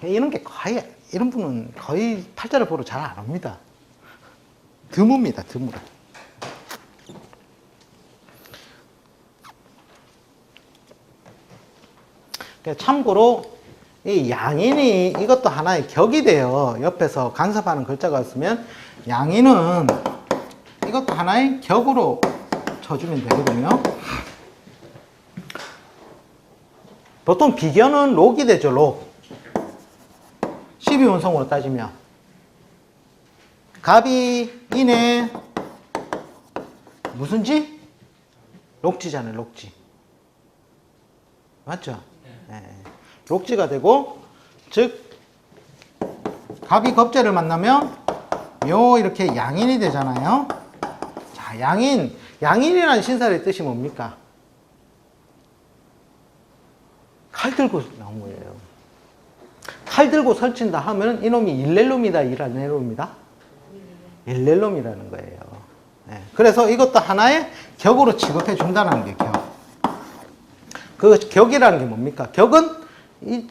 이런 게 거의, 이런 분은 거의 팔자를 보러 잘 안 옵니다. 드뭅니다, 드물어. 참고로 이 양인이 이것도 하나의 격이 돼요. 옆에서 간섭하는 글자가 있으면 양인은 이것도 하나의 격으로 쳐주면 되거든요. 보통 비견은 록이 되죠, 록. 12운성으로 따지면 갑이 인에 무슨 지? 록지잖아요, 록지. 맞죠? 네. 록지가 되고, 즉 갑이 겁재를 만나면 요 이렇게 양인이 되잖아요. 자, 양인이라는 신살의 뜻이 뭡니까? 칼 들고 나온 거예요. 칼 들고 설친다 하면 이놈이 일렐롬이다, 이라넬롬이다? 일렐롬이라는 거예요. 네. 그래서 이것도 하나의 격으로 취급해 준다는 게 격. 그 격이라는 게 뭡니까? 격은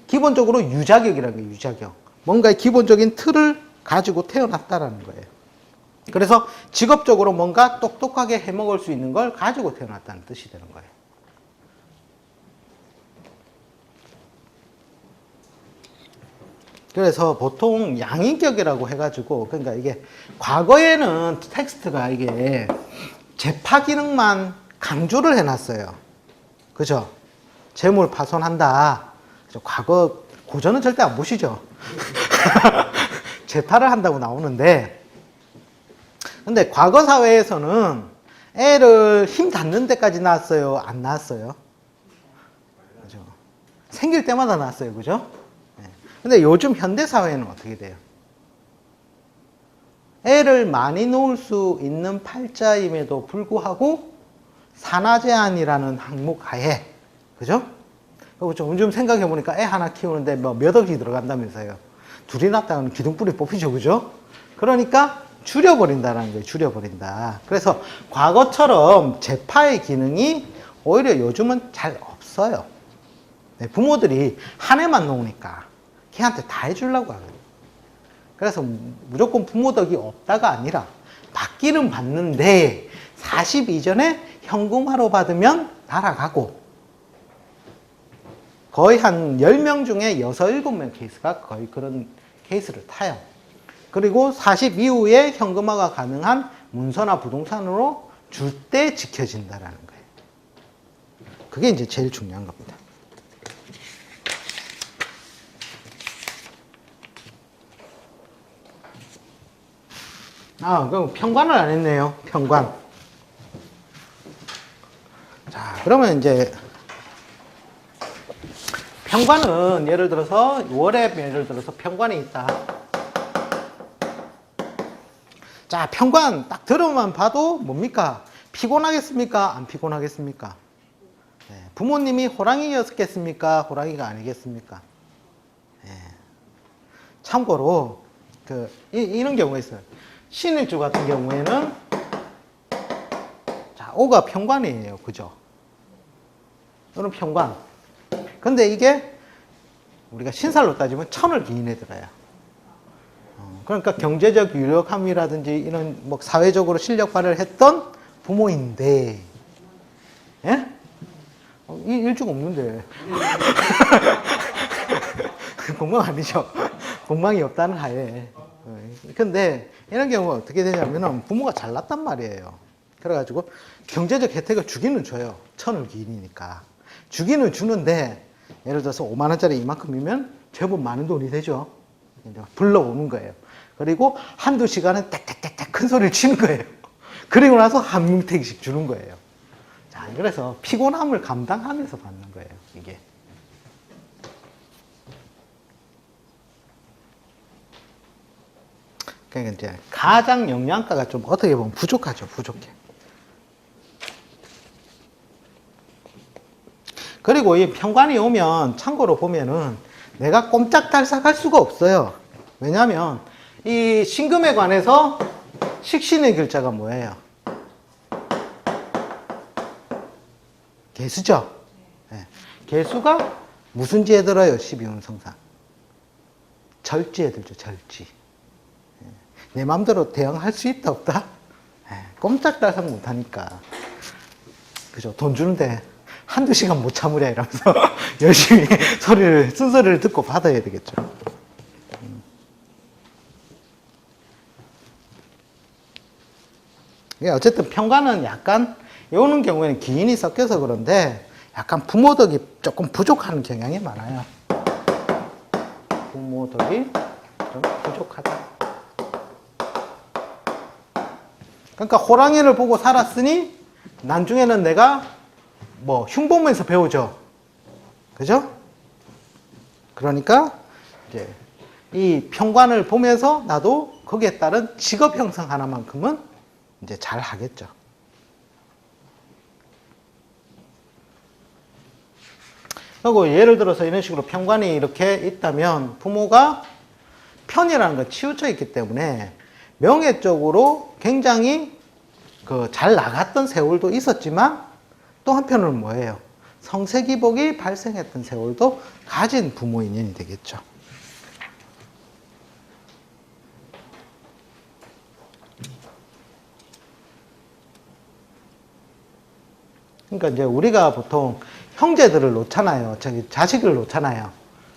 기본적으로 유자격이라는 거예요, 유자격. 뭔가의 기본적인 틀을 가지고 태어났다라는 거예요. 그래서 직업적으로 뭔가 똑똑하게 해먹을 수 있는 걸 가지고 태어났다는 뜻이 되는 거예요. 그래서 보통 양인격이라고 해가지고, 그러니까 이게 과거에는 텍스트가 이게 재파 기능만 강조를 해놨어요. 그죠? 재물 파손한다. 과거, 고전은 절대 안 보시죠? 재파를 한다고 나오는데, 근데 과거 사회에서는 애를 힘 닿는 데까지 낳았어요? 안 낳았어요? 그죠? 생길 때마다 낳았어요. 그죠? 근데 요즘 현대 사회는 어떻게 돼요? 애를 많이 놓을 수 있는 팔자임에도 불구하고 산하제한이라는 항목 하에, 그죠? 그리고 좀 생각해 보니까 애 하나 키우는데 뭐 몇 억이 들어간다면서요. 둘이 낳다가는 기둥뿌리 뽑히죠, 그죠? 그러니까 줄여버린다는 거예요, 줄여버린다. 그래서 과거처럼 재파의 기능이 오히려 요즘은 잘 없어요. 네, 부모들이 한 애만 놓으니까 걔한테 다 해주려고 하거든요. 그래서 무조건 부모 덕이 없다가 아니라 받기는 받는데 40 이전에 현금화로 받으면 날아가고, 거의 한 10명 중에 6, 7명 케이스가 거의 그런 케이스를 타요. 그리고 40 이후에 현금화가 가능한 문서나 부동산으로 줄 때 지켜진다라는 거예요. 그게 이제 제일 중요한 겁니다. 그럼 평관을 안 했네요. 평관. 자, 그러면 이제 평관은 예를 들어서 월에 예를 들어서 평관이 있다. 자, 평관 딱 들어만 봐도 뭡니까? 피곤하겠습니까? 안 피곤하겠습니까? 네, 부모님이 호랑이였겠습니까? 호랑이가 아니겠습니까? 네. 참고로 이런 경우가 있어요. 신일주 같은 경우에는 자, 오가 평관이에요. 그죠? 이런 평관. 근데 이게 우리가 신살로 따지면 천을 기인해 들어요. 그러니까 경제적 유력함이라든지 이런 뭐 사회적으로 실력 발휘를 했던 부모인데, 예? 일주가 없는데. 공망 아니죠? 공망이 없다는 하에. 근데 이런 경우가 어떻게 되냐면은 부모가 잘났단 말이에요. 그래가지고 경제적 혜택을 주기는 줘요. 천을 기인이니까. 주기는 주는데, 예를 들어서 5만 원짜리 이만큼이면 제법 많은 돈이 되죠. 불러오는 거예요. 그리고 한두 시간은 땡땡땡땡 큰 소리를 치는 거예요. 그리고 나서 한 뭉탱이씩 주는 거예요. 자, 그래서 피곤함을 감당하면서 받는 거예요, 이게. 그러니까 이제 가장 영양가가 좀 어떻게 보면 부족하죠, 부족해. 그리고 이 평관이 오면 참고로 보면은 내가 꼼짝달싹 할 수가 없어요. 왜냐하면 이 신금에 관해서 식신의 글자가 뭐예요? 개수죠. 네. 개수가 무슨 지에 들어요? 12운성상. 절지에 들죠, 절지. 내 마음대로 대응할 수 있다, 없다? 꼼짝달싹 못하니까. 그죠? 돈 주는데 한두 시간 못 참으랴 이러면서 열심히 쓴소리를 듣고 받아야 되겠죠. 어쨌든 평가는 약간, 요는 경우에는 기인이 섞여서 그런데 약간 부모덕이 조금 부족한 경향이 많아요. 부모덕이 좀 부족하다. 그러니까 호랑이를 보고 살았으니 나중에는 내가 뭐 흉보면서 배우죠. 그죠? 그러니까 이제 이 평관을 보면서 나도 거기에 따른 직업 형성 하나만큼은 이제 잘 하겠죠. 그리고 예를 들어서 이런 식으로 평관이 이렇게 있다면 부모가 편이라는 건 치우쳐 있기 때문에 명예적으로 굉장히 잘 나갔던 세월도 있었지만 또 한편으로는 뭐예요? 성세기복이 발생했던 세월도 가진 부모 인연이 되겠죠. 그러니까 이제 우리가 보통 형제들을 놓잖아요. 자식을 놓잖아요.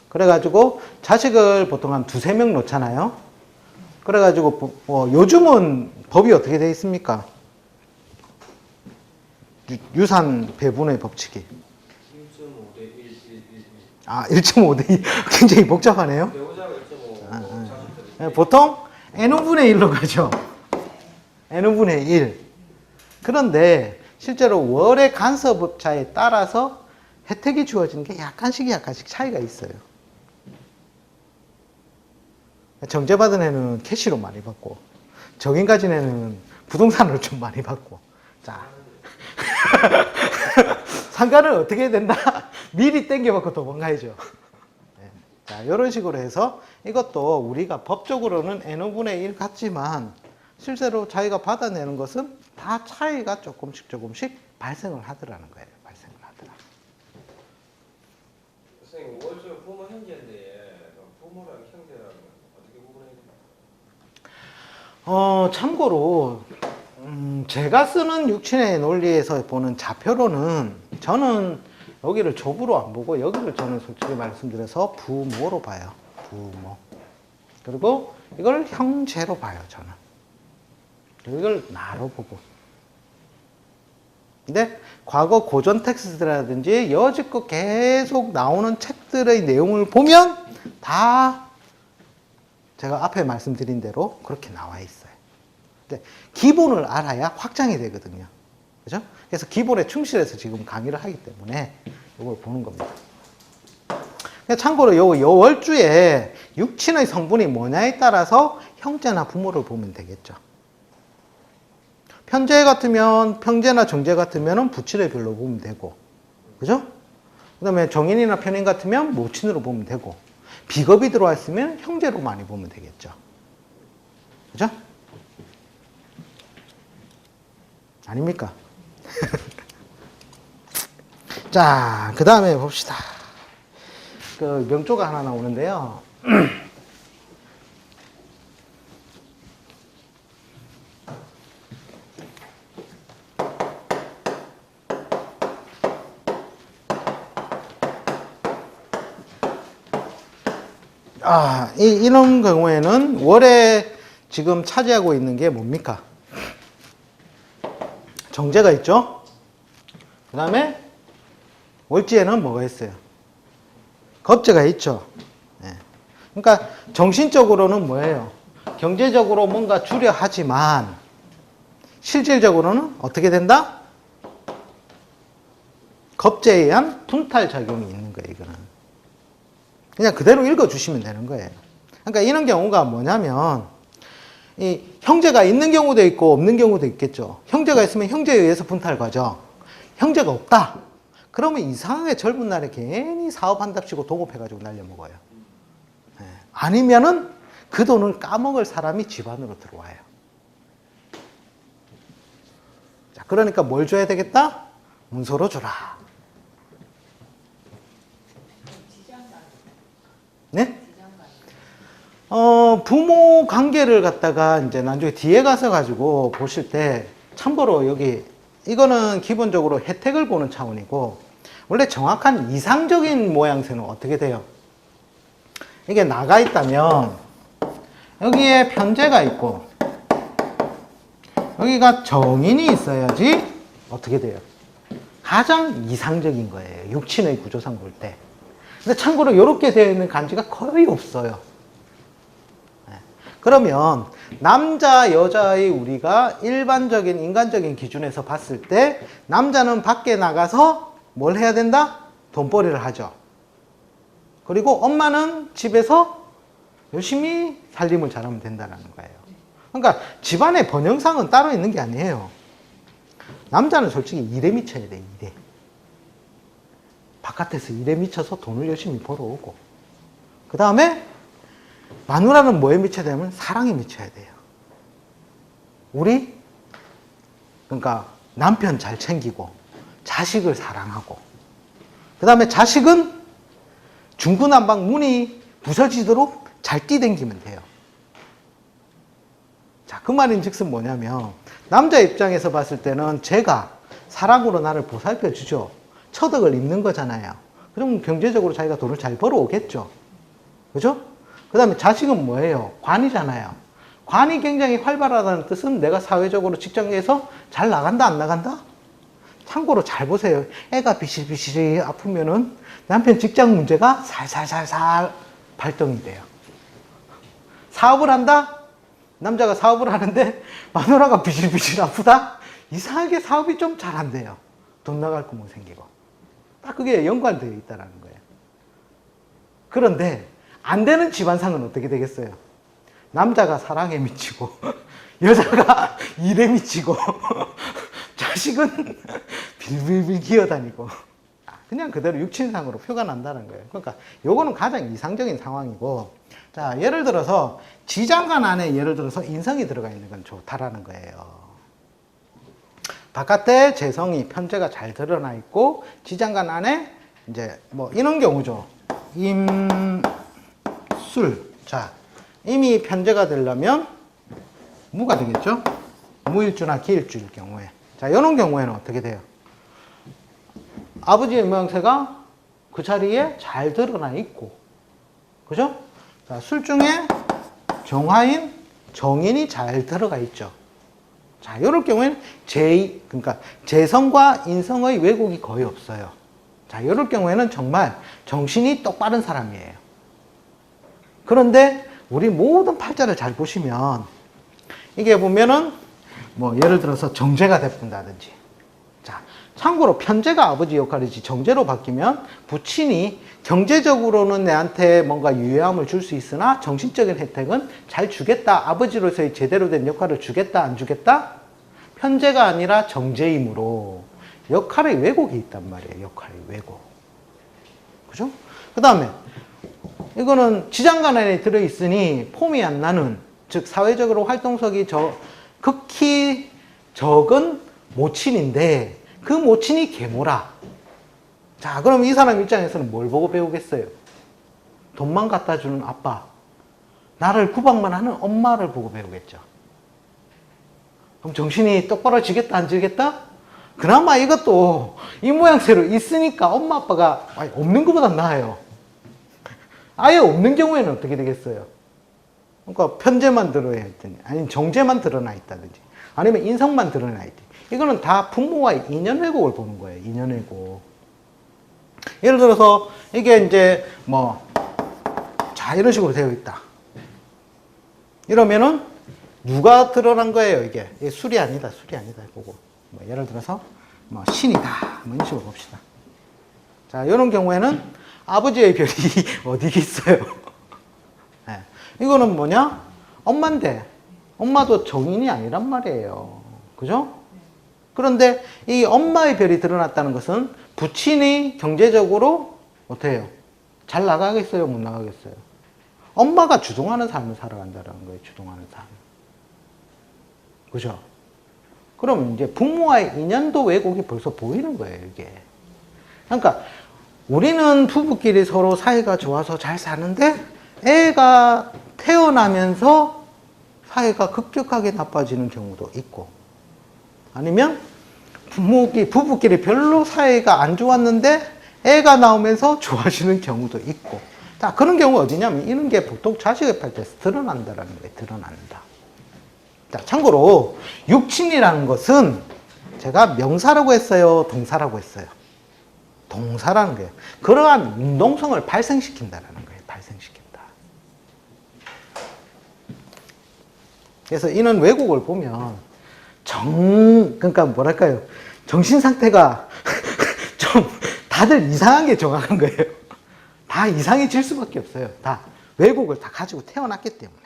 그래가지고 자식을 보통 한 두세 명 놓잖아요. 그래가지고 요즘은 법이 어떻게 되어 있습니까? 유산 배분의 법칙이 1.5대 1, 1, 1. 아, 1.5대 2. 굉장히 복잡하네요. 배우자가 1.5, 자식들이 보통 n분의 1로 가죠. n분의 1. 그런데 실제로 월의 간섭업자에 따라서 혜택이 주어지는 게 약간씩 차이가 있어요. 정제받은 애는 캐시로 많이 받고, 정인 가진 애는 부동산으로 좀 많이 받고. 자, 상가를 어떻게 해야 된다? 미리 땡겨받고 도망가야죠. 네. 자, 이런 식으로 해서 이것도 우리가 법적으로는 n분의 1 같지만 실제로 자기가 받아내는 것은 다 차이가 조금씩 발생을 하더라는 거예요. 발생을 하더라. 선생님, 월조 부모 형제인데 부모랑 형제랑 어떻게 구분해야 돼요? 참고로 제가 쓰는 육친의 논리에서 보는 좌표로는 저는 여기를 족으로 안 보고 여기를 저는 솔직히 말씀드려서 부모로 봐요. 부모. 그리고 이걸 형제로 봐요. 저는. 이걸 나로 보고. 근데 과거 고전 텍스트라든지 여지껏 계속 나오는 책들의 내용을 보면 다 제가 앞에 말씀드린 대로 그렇게 나와 있어요. 근데 기본을 알아야 확장이 되거든요. 그죠? 그래서 기본에 충실해서 지금 강의를 하기 때문에 이걸 보는 겁니다. 참고로 요 월주에 육친의 성분이 뭐냐에 따라서 형제나 부모를 보면 되겠죠. 평제나 정제 같으면 부친의 별로 보면 되고, 그죠? 그 다음에 정인이나 편인 같으면 모친으로 보면 되고, 비겁이 들어와 있으면 형제로 많이 보면 되겠죠. 그죠? 아닙니까? 자, 그 다음에 봅시다. 명조가 하나 나오는데요. 이런 경우에는 월에 지금 차지하고 있는 게 뭡니까? 정제가 있죠? 그 다음에 월지에는 뭐가 있어요? 겁재가 있죠? 네. 그러니까 정신적으로는 뭐예요? 경제적으로 뭔가 주려 하지만 실질적으로는 어떻게 된다? 겁재에 의한 분탈작용이 있는 거예요, 이거는. 그냥 그대로 읽어주시면 되는 거예요. 그러니까 이런 경우가 뭐냐면, 이 형제가 있는 경우도 있고 없는 경우도 있겠죠. 형제가 있으면 형제에 의해서 분탈 과정. 형제가 없다. 그러면 이상하게 젊은 날에 괜히 사업한답시고 동업해가지고 날려먹어요. 네. 아니면은 그 돈을 까먹을 사람이 집안으로 들어와요. 자, 그러니까 뭘 줘야 되겠다? 문서로 주라. 네? 부모 관계를 갖다가 이제 나중에 뒤에 가서 가지고 보실 때 참고로 여기 이거는 기본적으로 혜택을 보는 차원이고 원래 정확한 이상적인 모양새는 어떻게 돼요? 이게 나가 있다면 여기에 편제가 있고 여기가 정인이 있어야지 어떻게 돼요? 가장 이상적인 거예요. 육친의 구조상 볼 때. 근데 참고로 이렇게 되어 있는 간지가 거의 없어요. 그러면 남자, 여자의 우리가 일반적인 인간적인 기준에서 봤을 때 남자는 밖에 나가서 뭘 해야 된다? 돈벌이를 하죠. 그리고 엄마는 집에서 열심히 살림을 잘하면 된다는 거예요. 그러니까 집안의 번영상은 따로 있는 게 아니에요. 남자는 솔직히 일에 미쳐야 돼, 일에. 바깥에서 일에 미쳐서 돈을 열심히 벌어오고 그 다음에 마누라는 뭐에 미쳐야 되냐면 사랑에 미쳐야 돼요. 우리 그러니까 남편 잘 챙기고 자식을 사랑하고 그 다음에 자식은 중구난방 문이 부서지도록 잘 뛰댕기면 돼요. 자, 그 말인즉슨 뭐냐면 남자 입장에서 봤을 때는 제가 사랑으로 나를 보살펴 주죠. 처덕을 입는 거잖아요. 그럼 경제적으로 자기가 돈을 잘 벌어오겠죠. 그죠? 그 다음에 자식은 뭐예요? 관이잖아요. 관이 굉장히 활발하다는 뜻은 내가 사회적으로 직장에서 잘 나간다, 안 나간다? 참고로 잘 보세요. 애가 비실비실이 아프면은 남편 직장 문제가 살살살살 발동이 돼요. 사업을 한다? 남자가 사업을 하는데 마누라가 비실비실 아프다? 이상하게 사업이 좀 잘 안 돼요. 돈 나갈 구멍 생기고. 딱 그게 연관되어 있다는 거예요. 그런데 안 되는 집안상은 어떻게 되겠어요? 남자가 사랑에 미치고 여자가 일에 미치고 자식은 빌빌빌 기어다니고 그냥 그대로 육친상으로 표가 난다는 거예요. 그러니까 요거는 가장 이상적인 상황이고 자 예를 들어서 지장간 안에 예를 들어서 인성이 들어가 있는 건 좋다라는 거예요. 바깥에 재성이 편제가 잘 드러나 있고 지장간 안에 이제 뭐 이런 경우죠. 술. 자, 임이 편제가 되려면 무가 되겠죠? 무일주나 기일주일 경우에. 자, 이런 경우에는 어떻게 돼요? 아버지의 모양새가 그 자리에 잘 드러나 있고. 그죠? 자, 술 중에 정화인, 정인이 잘 들어가 있죠. 자, 이럴 경우에는 그러니까 재성과 인성의 왜곡이 거의 없어요. 자, 이럴 경우에는 정말 정신이 똑바른 사람이에요. 그런데 우리 모든 팔자를 잘 보시면 이게 보면은 뭐 예를 들어서 정제가 되fun다든지 자 참고로 편제가 아버지 역할이지 정제로 바뀌면 부친이 경제적으로는 내한테 뭔가 유효함을 줄 수 있으나 정신적인 혜택은 잘 주겠다. 아버지로서의 제대로 된 역할을 주겠다 안 주겠다? 편제가 아니라 정제이므로 역할의 왜곡이 있단 말이에요. 역할의 왜곡. 그죠? 그 다음에 이거는 지장간 안에 들어있으니 폼이 안 나는 즉 사회적으로 활동성이 극히 적은 모친인데 그 모친이 계모라. 자 그럼 이 사람 입장에서는 뭘 보고 배우겠어요? 돈만 갖다 주는 아빠 나를 구박만 하는 엄마를 보고 배우겠죠. 그럼 정신이 똑바로 지겠다 안 지겠다? 그나마 이것도 이 모양새로 있으니까 엄마 아빠가 없는 것보다 나아요. 아예 없는 경우에는 어떻게 되겠어요? 그러니까 편제만 드러나 있든지 아니면 정제만 드러나 있다든지 아니면 인성만 드러나 있든지 이거는 다 부모와의 인연 왜곡을 보는 거예요. 인연 왜곡. 예를 들어서 이게 이제 자 이런 식으로 되어 있다. 이러면은 누가 드러난 거예요? 이게 술이 아니다. 술이 아니다. 보고 예를 들어서 신이다. 이런 식으로 봅시다. 자 이런 경우에는 아버지의 별이 어디 있어요? 네. 이거는 뭐냐? 엄마인데 엄마도 정인이 아니란 말이에요. 그죠? 그런데 이 엄마의 별이 드러났다는 것은 부친이 경제적으로 어떻게 해요? 잘 나가겠어요? 못 나가겠어요? 엄마가 주동하는 삶을 살아간다는 거예요. 주동하는 삶. 그죠? 그럼 이제 부모와의 인연도 왜곡이 벌써 보이는 거예요. 이게. 그러니까 우리는 부부끼리 서로 사이가 좋아서 잘 사는데 애가 태어나면서 사이가 급격하게 나빠지는 경우도 있고, 아니면 부부끼리 별로 사이가 안 좋았는데 애가 나오면서 좋아지는 경우도 있고. 자, 그런 경우가 어디냐면 이런 게 보통 자식을 팔 때 드러난다라는 거예요. 드러난다. 자, 참고로 육친이라는 것은 제가 명사라고 했어요, 동사라고 했어요? 동사라는 거예요. 그러한 운동성을 발생시킨다라는 거예요. 발생시킨다. 그래서 이런 왜곡을 보면 그러니까 뭐랄까요? 정신 상태가 좀 다들 이상하게 정확한 거예요. 다 이상해질 수밖에 없어요. 다 왜곡을 다 가지고 태어났기 때문에.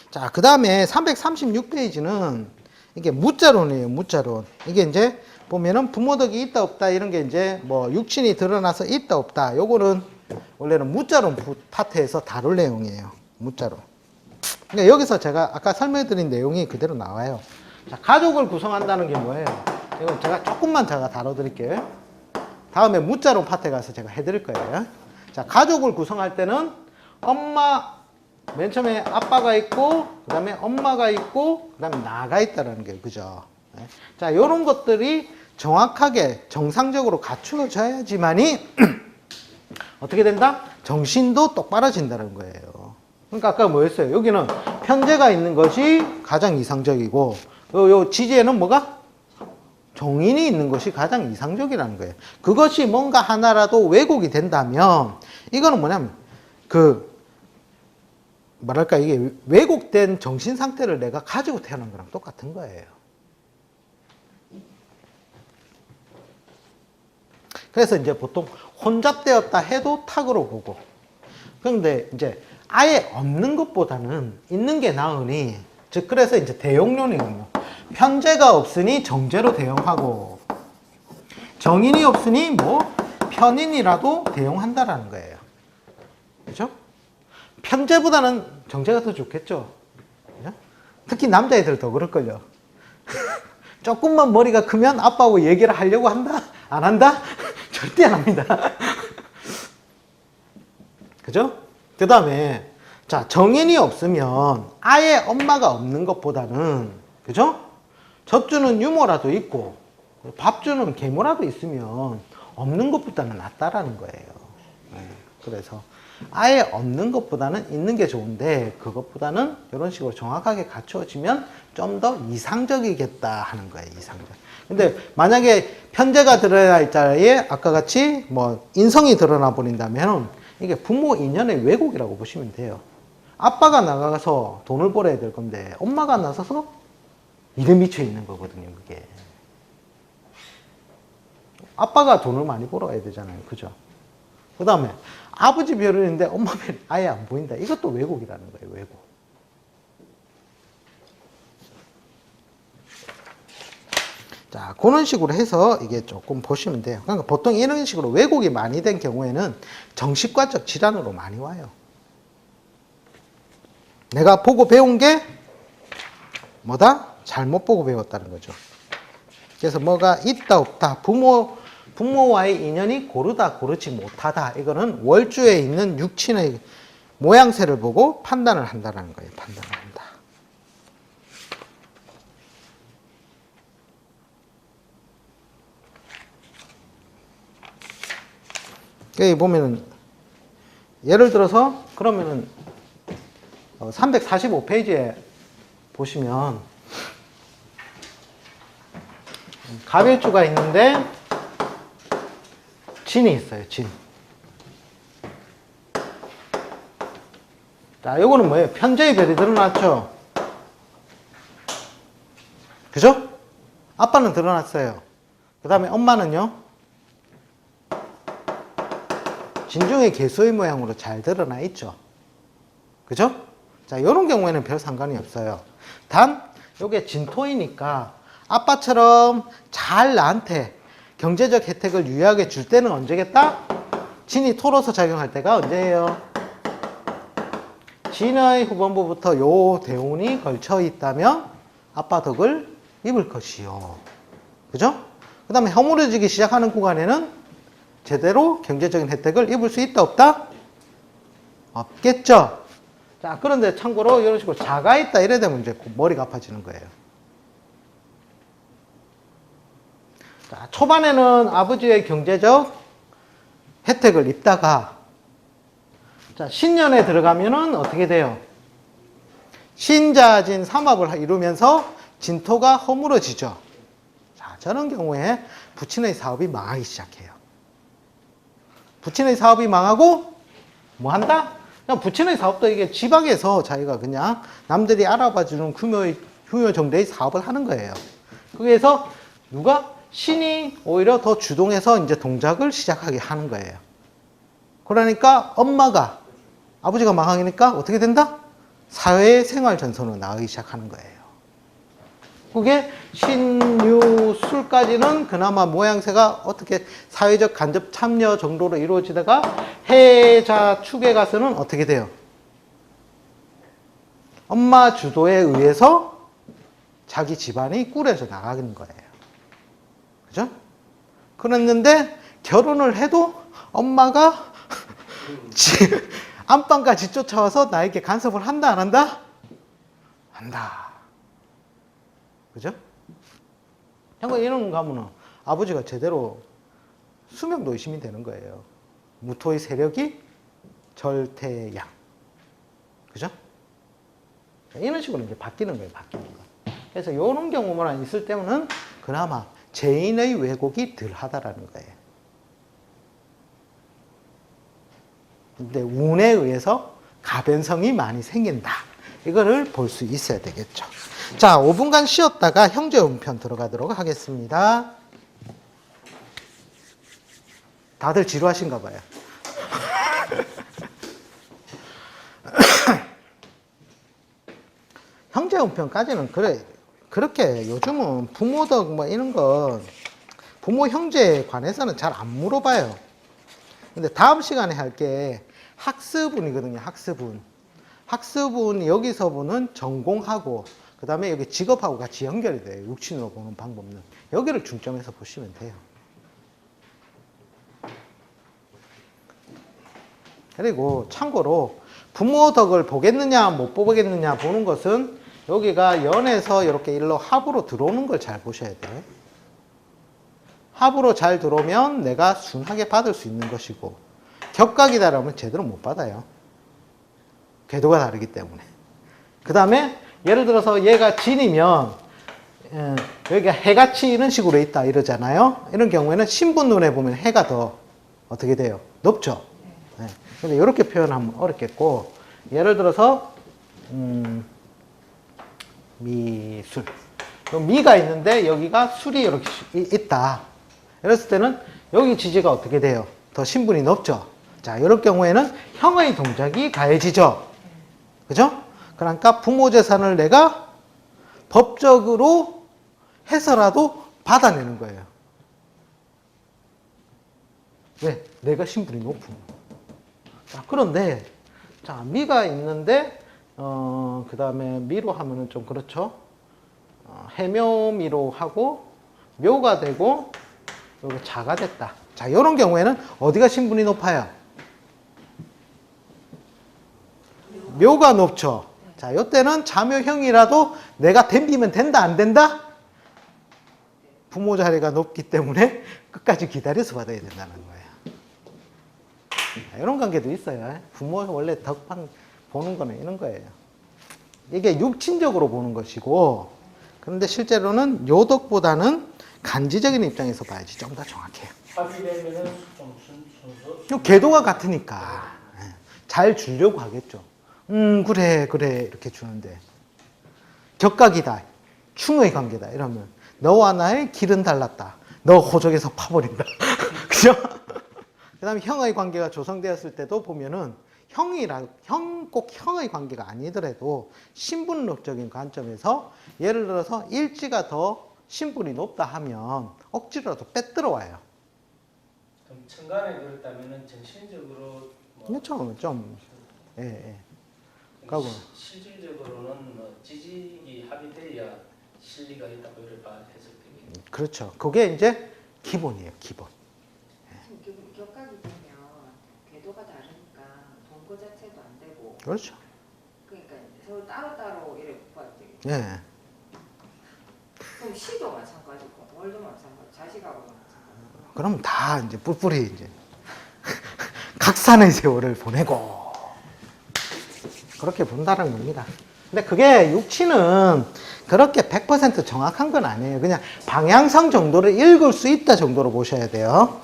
자, 그 다음에 336페이지는 이게 무자론이에요. 무자론. 이게 이제 보면은 부모 덕이 있다 없다 이런 게 이제 뭐 육친이 드러나서 있다 없다. 요거는 원래는 무자론 파트에서 다룰 내용이에요. 무자론. 그러니까 여기서 제가 아까 설명드린 내용이 그대로 나와요. 자, 가족을 구성한다는 게 뭐예요? 이건 제가 조금만 다뤄드릴게요. 다음에 무자론 파트에 가서 제가 해드릴 거예요. 자, 가족을 구성할 때는 맨 처음에 아빠가 있고, 그 다음에 엄마가 있고, 그 다음에 나가 있다는 거예요. 그죠? 자, 요런 것들이 정확하게, 정상적으로 갖추어져야지만이 어떻게 된다? 정신도 똑바로진다는 거예요. 그러니까 아까 뭐였어요? 여기는 편제가 있는 것이 가장 이상적이고, 요 지지에는 뭐가? 정인이 있는 것이 가장 이상적이라는 거예요. 그것이 뭔가 하나라도 왜곡이 된다면, 이거는 뭐냐면, 뭐랄까, 이게 왜곡된 정신 상태를 내가 가지고 태어난 거랑 똑같은 거예요. 그래서 이제 보통 혼잡되었다 해도 탁으로 보고, 그런데 이제 아예 없는 것보다는 있는 게 나으니, 즉, 그래서 이제 대용론이군요. 편제가 없으니 정제로 대용하고, 정인이 없으니 뭐 편인이라도 대용한다라는 거예요. 그죠? 편제보다는 정제가 더 좋겠죠. 그죠? 특히 남자애들 더 그럴걸요. 조금만 머리가 크면 아빠하고 얘기를 하려고 한다? 안 한다? 절대 안 합니다. 그죠? 그 다음에, 자, 정인이 없으면 아예 엄마가 없는 것보다는, 그죠? 젖주는 유모라도 있고, 밥 주는 계모라도 있으면 없는 것보다는 낫다라는 거예요. 그래서 아예 없는 것보다는 있는 게 좋은데, 그것보다는 이런 식으로 정확하게 갖추어지면 좀 더 이상적이겠다 하는 거예요. 이상적. 근데 만약에 편제가 드러나 있자에 아까 같이 뭐 인성이 드러나 버린다면 이게 부모 인연의 왜곡이라고 보시면 돼요. 아빠가 나가서 돈을 벌어야 될 건데 엄마가 나서서 일에 미쳐 있는 거거든요. 그게. 아빠가 돈을 많이 벌어야 되잖아요. 그죠? 그 다음에 아버지 별인데 엄마 별 아예 안 보인다. 이것도 왜곡이라는 거예요. 왜곡. 자, 그런 식으로 해서 이게 조금 보시면 돼요. 그러니까 보통 이런 식으로 왜곡이 많이 된 경우에는 정신과적 질환으로 많이 와요. 내가 보고 배운 게 뭐다? 잘못 보고 배웠다는 거죠. 그래서 뭐가 있다 없다. 부모와의 인연이 고르다 고르지 못하다. 이거는 월주에 있는 육친의 모양새를 보고 판단을 한다는 거예요. 판단을 한다. 여기 보면은 예를 들어서 그러면은 345페이지에 보시면 갑일주가 있는데 진이 있어요. 진. 자, 요거는 뭐예요? 편제의 별이 드러났죠? 그죠? 아빠는 드러났어요. 그 다음에 엄마는요? 진중의 개수의 모양으로 잘 드러나 있죠? 그죠? 자, 요런 경우에는 별 상관이 없어요. 단, 요게 진토이니까 아빠처럼 잘 나한테 경제적 혜택을 유의하게 줄 때는 언제겠다? 진이 토로서 작용할 때가 언제예요? 진의 후반부부터 요 대운이 걸쳐 있다면 아빠 덕을 입을 것이요. 그죠? 그 다음에 허물어지기 시작하는 구간에는 제대로 경제적인 혜택을 입을 수 있다 없다? 없겠죠. 자, 그런데 참고로 이런 식으로 자가 있다 이래 되면 이제 머리가 아파지는 거예요. 자, 초반에는 아버지의 경제적 혜택을 입다가 자, 신년에 들어가면은 어떻게 돼요? 신자진 삼합을 이루면서 진토가 허물어지죠. 자, 저런 경우에 부친의 사업이 망하기 시작해요. 부친의 사업이 망하고 뭐 한다? 그냥 부친의 사업도 이게 지방에서 자기가 그냥 남들이 알아봐주는 규모 정도의 사업을 하는 거예요. 그래서 누가? 신이 오히려 더 주동해서 이제 동작을 시작하게 하는 거예요. 그러니까 엄마가, 아버지가 망하니까 어떻게 된다? 사회생활 전선으로 나가기 시작하는 거예요. 그게 신유술까지는 그나마 모양새가 어떻게 사회적 간접 참여 정도로 이루어지다가 해자 축에 가서는 어떻게 돼요? 엄마 주도에 의해서 자기 집안이 꾸려져 나가는 거예요. 그죠? 그랬는데 결혼을 해도 엄마가 안방까지 쫓아와서 나에게 간섭을 한다, 안 한다? 한다. 그죠? 이런 거 하면은 아버지가 제대로 수명도 의심이 되는 거예요. 무토의 세력이 절태양. 그죠? 이런 식으로 이제 바뀌는 거예요, 바뀌는 거. 그래서 이런 경우만 있을 때는 그나마 재인의 왜곡이 덜 하다라는 거예요. 근데 운에 의해서 가변성이 많이 생긴다. 이거를 볼 수 있어야 되겠죠. 자, 5분간 쉬었다가 형제운편 들어가도록 하겠습니다. 다들 지루하신가 봐요. 형제운편까지는 그렇게 요즘은 부모덕 뭐 이런 건 부모 형제에 관해서는 잘 안 물어봐요. 근데 다음 시간에 할 게 학습운이거든요. 학습운. 학습운 여기서 보는 전공하고 그 다음에 여기 직업하고 같이 연결이 돼요. 육친으로 보는 방법은. 여기를 중점해서 보시면 돼요. 그리고 참고로 부모 덕을 보겠느냐 못 보겠느냐 보는 것은 여기가 연에서 이렇게 일로 합으로 들어오는 걸 잘 보셔야 돼요. 합으로 잘 들어오면 내가 순하게 받을 수 있는 것이고 격각이다라면 제대로 못 받아요. 궤도가 다르기 때문에. 그 다음에 예를 들어서 얘가 진이면 여기가 해같이 이런 식으로 있다 이러잖아요. 이런 경우에는 신분론에 보면 해가 더 어떻게 돼요? 높죠. 네. 근데 이렇게 표현하면 어렵겠고 예를 들어서 미술. 미가 있는데 여기가 술이 이렇게 있다. 이랬을 때는 여기 지지가 어떻게 돼요? 더 신분이 높죠. 자, 이럴 경우에는 형의 동작이 가해지죠. 그죠? 그러니까 부모 재산을 내가 법적으로 해서라도 받아내는 거예요. 왜? 내가 신분이 높은. 자, 그런데 자, 미가 있는데 그 다음에 미로 하면은 좀 그렇죠. 해묘미로 하고 묘가 되고 여기 자가 됐다. 자, 이런 경우에는 어디가 신분이 높아요? 묘가 높죠. 자, 이때는 자묘형이라도 내가 댐비면 된다, 안 된다? 부모 자리가 높기 때문에 끝까지 기다려서 받아야 된다는 거예요. 자, 이런 관계도 있어요. 부모 원래 덕방 보는 거는 이런 거예요. 이게 육친적으로 보는 것이고, 그런데 실제로는 요덕보다는 간지적인 입장에서 봐야지 좀 더 정확해요. 합의되면은 좀 순서. 궤도가 같으니까 잘 주려고 하겠죠. 그래 이렇게 주는데 격각이다, 충의 관계다 이러면 너와 나의 길은 달랐다. 너 호적에서 파버린다. 그죠? 그 다음에 형의 관계가 조성되었을 때도 보면은 꼭 형의 관계가 아니더라도 신분론적인 관점에서 예를 들어서 일지가 더 신분이 높다 하면 억지로라도 빼들어와요. 그럼 천간에 그렇다면은 정신적으로 그렇죠. 좀 예. 그리고 실질적으로는 지직이 합의돼야 실리가 있다고 이렇게 해석되겠네요. 그렇죠. 그게 이제 기본이에요. 기본. 격각이 되면 궤도가 다르니까 그 자체도 안 되고. 그렇죠. 그러니까 서로 따로따로 이렇게 봐야 되겠죠. 예. 그럼 시도 마찬가지고 월도 마찬가지, 자식하고도 마찬가지. 그럼 다 이제 뿔뿔이 이제 각산의 세월을 보내고 그렇게 본다는 겁니다. 근데 그게 육치는 그렇게 100% 정확한 건 아니에요. 그냥 방향성 정도를 읽을 수 있다 정도로 보셔야 돼요.